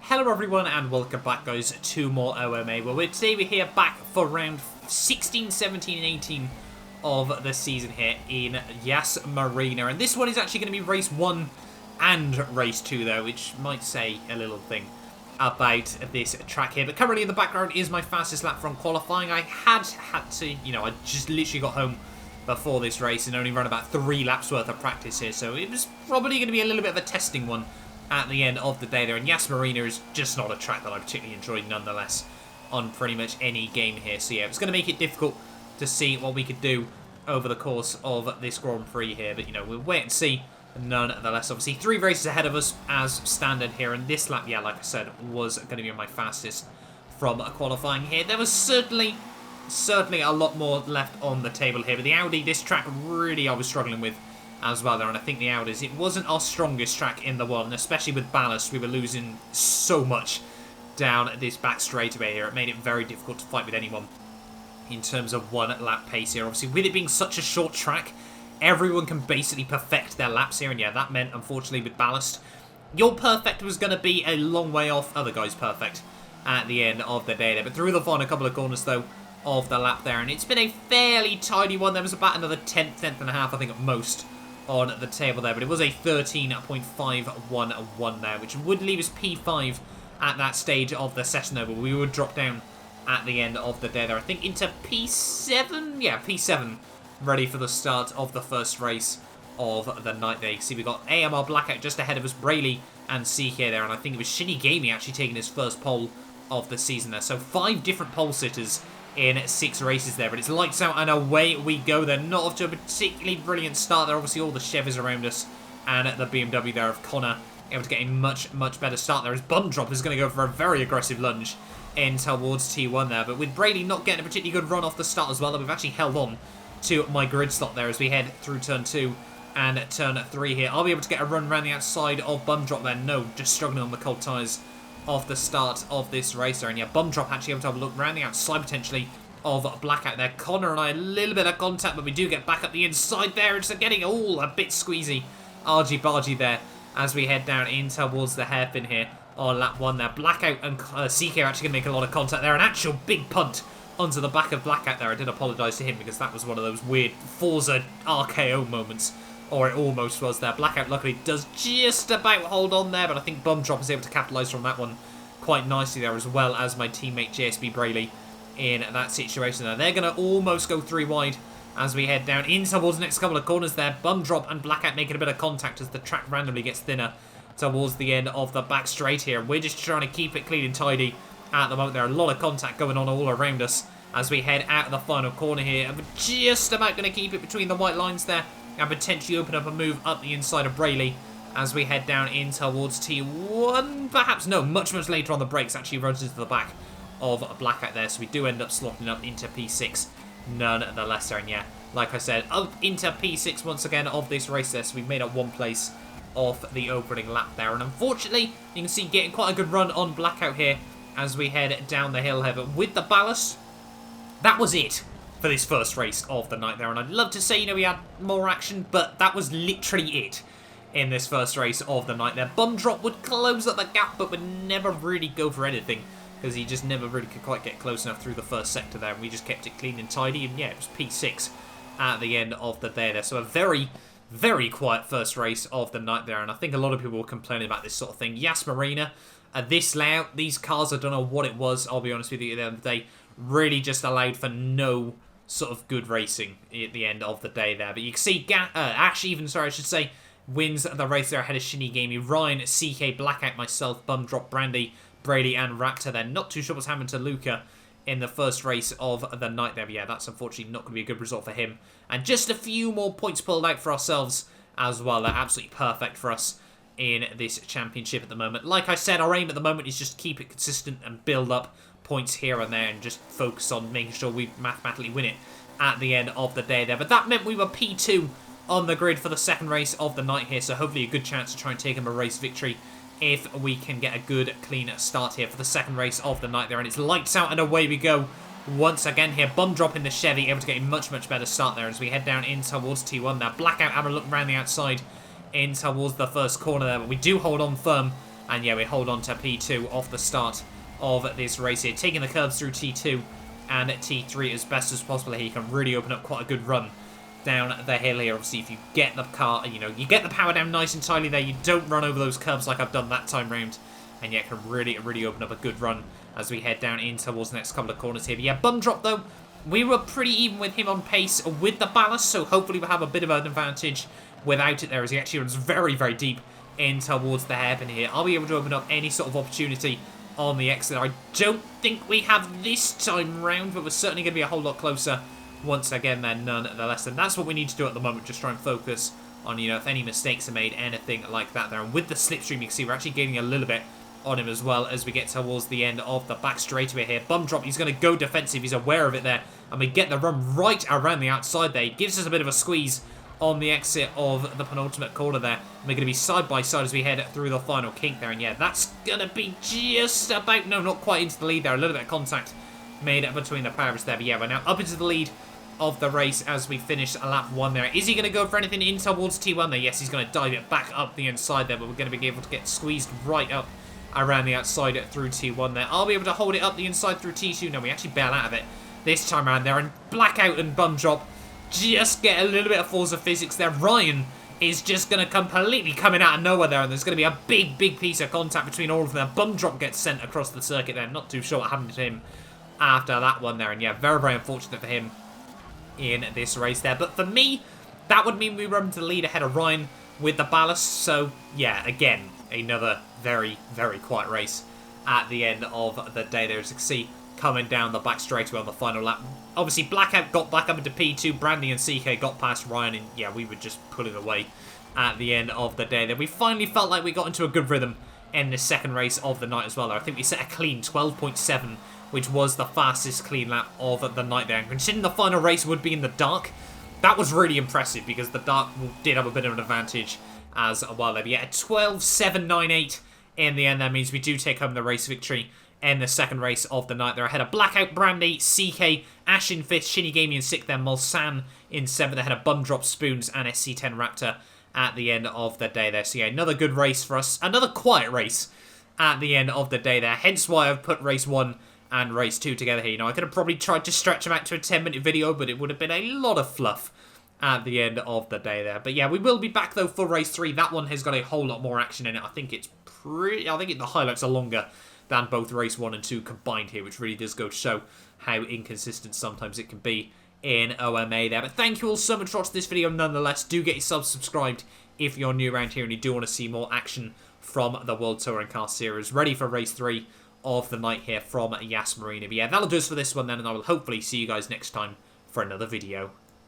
Hello everyone and welcome back guys to more OMA, where today we're here back for round 16, 17 and 18 of the season here in Marina. And this one is actually going to be race 1 and race 2 though, which might say a little thing about this track here. But currently in the background is my fastest lap from qualifying. I had to, I just literally got home before this race and only run about 3 laps worth of practice here. So it was probably going to be a little bit of a testing one at the end of the day there. And Marina is just not a track that I particularly enjoyed nonetheless on pretty much any game here. So yeah, it's going to make it difficult to see what we could do over the course of this Grand Prix here. But, we'll wait and see nonetheless. Obviously, 3 races ahead of us as standard here. And this lap, yeah, like I said, was going to be my fastest from qualifying here. There was certainly a lot more left on the table here. But the Audi, this track really I was struggling with as well there, and I think the Audis, it wasn't our strongest track in the world, and especially with ballast, we were losing so much down this back straightaway here. It made it very difficult to fight with anyone in terms of 1 lap pace here. Obviously, with it being such a short track, everyone can basically perfect their laps here, and yeah, that meant, unfortunately, with ballast, your perfect was going to be a long way off other guys' perfect at the end of the day there. But through the final couple of corners, though, of the lap there, and it's been a fairly tidy one. There was about another tenth and a half, I think, at most, on the table there, but it was a 13.511 there, which would leave us P5 at that stage of the session though, but we would drop down at the end of the day there, I think, into P7, yeah, P7, ready for the start of the first race of the night there. You see, we got AMR Blackout just ahead of us, Brayley and CK there, and I think it was Shinigami actually taking his first pole of the season there, so 5 different pole sitters in 6 races there, but it's lights out and away we go. They're not off to a particularly brilliant start there. Obviously all the Chevys around us and the BMW there of Connor able to get a much better start there, as Bum Drop is going to go for a very aggressive lunge in towards T1 there. But with Brady not getting a particularly good run off the start as well, that we've actually held on to my grid slot there as we head through turn 2 and turn 3 here. I'll be able to get a run around the outside of Bum Drop there. No, just struggling on the cold tyres of the start of this race there. And yeah, Bum Drop actually able to have a look around the outside potentially of Blackout there. Connor and I a little bit of contact, but we do get back up the inside there. It's getting all a bit squeezy, argy-bargy there as we head down in towards the hairpin here on lap 1 there. Blackout and CK are actually going to make a lot of contact there. An actual big punt onto the back of Blackout there. I did apologise to him because that was one of those weird Forza RKO moments, or it almost was there. Blackout luckily does just about hold on there, but I think Bum Drop is able to capitalise from that one quite nicely there, as well as my teammate JSB Brayley in that situation there. They're going to almost go 3 wide as we head down in towards the next couple of corners there. Bum Drop and Blackout making a bit of contact as the track randomly gets thinner towards the end of the back straight here. We're just trying to keep it clean and tidy at the moment. There are a lot of contact going on all around us as we head out of the final corner here. And we're just about going to keep it between the white lines there and potentially open up a move up the inside of Brayley as we head down in towards T1. Perhaps, no, much later on the brakes, actually runs into the back of Blackout there, so we do end up slotting up into P6 nonetheless there. And yeah, like I said, up into P6 once again of this race there, so we've made up 1 place off the opening lap there. And unfortunately, you can see getting quite a good run on Blackout here as we head down the hill here, but with the ballast, that was it for this first race of the night there. And I'd love to say, we had more action, but that was literally it in this first race of the night there. Bum Drop would close up the gap, but would never really go for anything, because he just never really could quite get close enough through the first sector there, and we just kept it clean and tidy, and yeah, it was P6 at the end of the day there. So a very quiet first race of the night there, and I think a lot of people were complaining about this sort of thing. Marina, this layout, these cars, I don't know what it was, I'll be honest with you, at the end of the day, really just allowed for no sort of good racing at the end of the day there. But you can see Ash even, sorry, I should say, wins the race there ahead of Shinigami, Ryan, CK, Blackout, myself, Bum Drop, Brandy, Brady and Raptor there. Not too sure what's happened to Luca in the first race of the night there. But yeah, that's unfortunately not going to be a good result for him. And just a few more points pulled out for ourselves as well. They're absolutely perfect for us in this championship at the moment. Like I said, our aim at the moment is just keep it consistent and build up points here and there and just focus on making sure we mathematically win it at the end of the day there. But that meant we were P2 on the grid for the second race of the night here. So hopefully a good chance to try and take him a race victory if we can get a good, clean start here for the second race of the night there. And it's lights out and away we go once again here. Bum Drop in the Chevy, able to get a much better start there as we head down in towards T1 there. Blackout having a look around the outside in towards the first corner there, but we do hold on firm And yeah, we hold on to P2 off the start of this race here, taking the curves through T2 and T3 as best as possible here. You can really open up quite a good run down the hill here. Obviously, if you get the car, you know, you get the power down nice and tightly there, you don't run over those curves like I've done that time round, and yet can really open up a good run as we head down in towards the next couple of corners here. But yeah, bum drop though, we were pretty even with him on pace with the ballast, so hopefully we'll have a bit of an advantage without it there, as he actually runs very deep in towards the hairpin here. Are we able to open up any sort of opportunity on the exit? I don't think we have this time round, but we're certainly going to be a whole lot closer once again then, nonetheless. And that's what we need to do at the moment, just try and focus on, you know, if any mistakes are made, anything like that there. And with the slipstream, you can see we're actually gaining a little bit on him as well as we get towards the end of the back straightaway here. Bum drop, he's going to go defensive, he's aware of it there, and we get the run right around the outside there. He gives us a bit of a squeeze on the exit of the penultimate corner there. And we're going to be side by side as we head through the final kink there. And yeah, that's going to be just about, no, not quite into the lead there. A little bit of contact made between the powers there. But yeah, we're now up into the lead of the race as we finish lap 1 there. Is he going to go for anything in towards T1 there? Yes, he's going to dive it back up the inside there, but we're going to be able to get squeezed right up around the outside through T1 there. Are we able to hold it up the inside through T2? No, we actually bail out of it this time around there. And blackout and bum drop just get a little bit of Forza physics there. Ryan is just going to completely coming out of nowhere there, and there's going to be a big piece of contact between all of them. Bum drop gets sent across the circuit there. Not too sure what happened to him after that one there. And yeah, very unfortunate for him in this race there. But for me, that would mean we run to the lead ahead of Ryan with the ballast. So yeah, again, another very quiet race at the end of the day there, as you can see coming down the back straightaway on the final lap. Obviously, Blackout got back up into P2, Brandy and CK got past Ryan, and yeah, we were just pulling away at the end of the day there. We finally felt like we got into a good rhythm in the second race of the night as well. I think we set a clean 12.7, which was the fastest clean lap of the night there. And considering the final race would be in the dark, that was really impressive, because the dark did have a bit of an advantage as well there. But yeah, 12.798 in the end. That means we do take home the race victory in the second race of the night there. Ahead of Blackout, Brandy, CK, Ash in 5th, Shinigami in 6th, then Mulsan in 7th. Ahead of Bum Drop, Spoons, and SC10 Raptor at the end of the day there. So yeah, another good race for us. Another quiet race at the end of the day there. Hence why I've put race 1 and race 2 together here. You know, I could have probably tried to stretch them out to a 10-minute video, but it would have been a lot of fluff at the end of the day there. But yeah, we will be back though for race 3. That one has got a whole lot more action in it. I think it's the highlights are longer than both race 1 and 2 combined here, which really does go to show how inconsistent sometimes it can be in OMA there. But thank you all so much for watching this video nonetheless. Do get yourself subscribed if you're new around here and you do want to see more action from the World Touring Car Series. Ready for race 3 of the night here from Yas Marina. But yeah, that'll do us for this one then, and I will hopefully see you guys next time for another video.